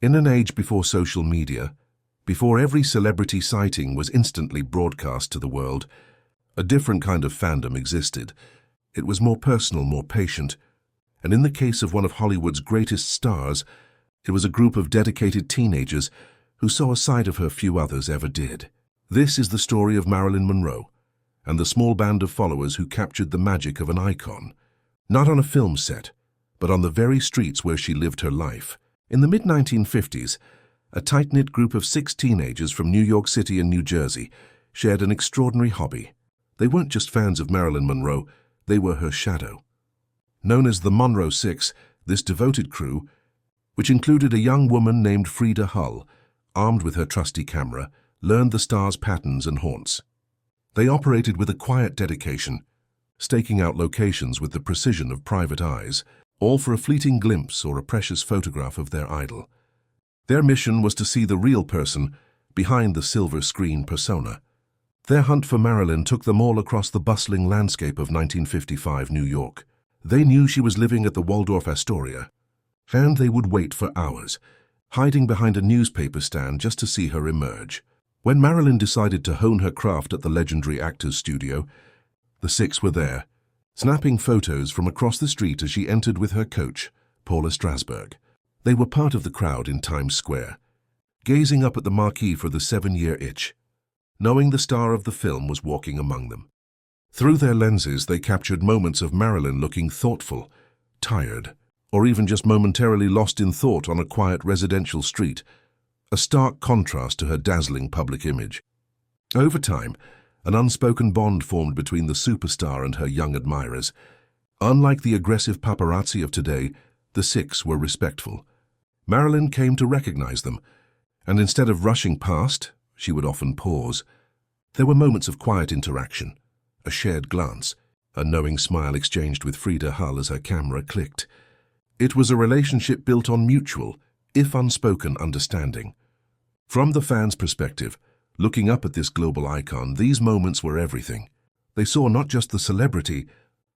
In an age before social media, before every celebrity sighting was instantly broadcast to the world, a different kind of fandom existed. It was more personal, more patient, and in the case of one of Hollywood's greatest stars, it was a group of dedicated teenagers who saw a side of her few others ever did. This is the story of Marilyn Monroe and the small band of followers who captured the magic of an icon, not on a film set, but on the very streets where she lived her life. In the mid-1950s, a tight-knit group of 6 teenagers from New York City and New Jersey shared an extraordinary hobby. They weren't just fans of Marilyn Monroe, they were her shadow. Known as the Monroe Six, this devoted crew, which included a young woman named Frida Hull, armed with her trusty camera, learned the star's patterns and haunts. They operated with a quiet dedication, staking out locations with the precision of private eyes, all for a fleeting glimpse or a precious photograph of their idol. Their mission was to see the real person behind the silver screen persona. Their hunt for Marilyn took them all across the bustling landscape of 1955 New York. They knew she was living at the Waldorf Astoria, and they would wait for hours, hiding behind a newspaper stand just to see her emerge. When Marilyn decided to hone her craft at the legendary actor's studio, the 6 were there, snapping photos from across the street as she entered with her coach, Paula Strasberg. They were part of the crowd in Times Square, gazing up at the marquee for the 7-year itch, knowing the star of the film was walking among them. Through their lenses, they captured moments of Marilyn looking thoughtful, tired, or even just momentarily lost in thought on a quiet residential street, a stark contrast to her dazzling public image. Over time, an unspoken bond formed between the superstar and her young admirers. Unlike the aggressive paparazzi of today, the 6 were respectful. Marilyn came to recognize them, and instead of rushing past, she would often pause. There were moments of quiet interaction, a shared glance, a knowing smile exchanged with Frida Hull as her camera clicked. It was a relationship built on mutual, if unspoken, understanding. From the fans' perspective, looking up at this global icon, these moments were everything. They saw not just the celebrity,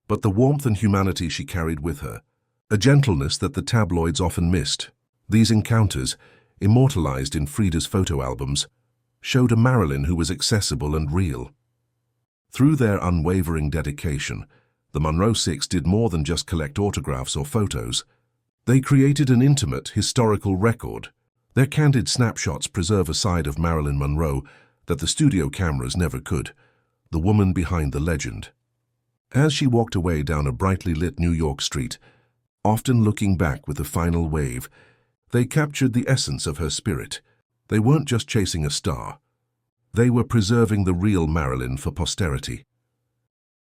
but the warmth and humanity she carried with her, a gentleness that the tabloids often missed. These encounters, immortalized in Frida's photo albums, showed a Marilyn who was accessible and real. Through their unwavering dedication, the Monroe Six did more than just collect autographs or photos. They created an intimate, historical record. Their candid snapshots preserve a side of Marilyn Monroe that the studio cameras never could, the woman behind the legend. As she walked away down a brightly lit New York street, often looking back with a final wave, they captured the essence of her spirit. They weren't just chasing a star. They were preserving the real Marilyn for posterity.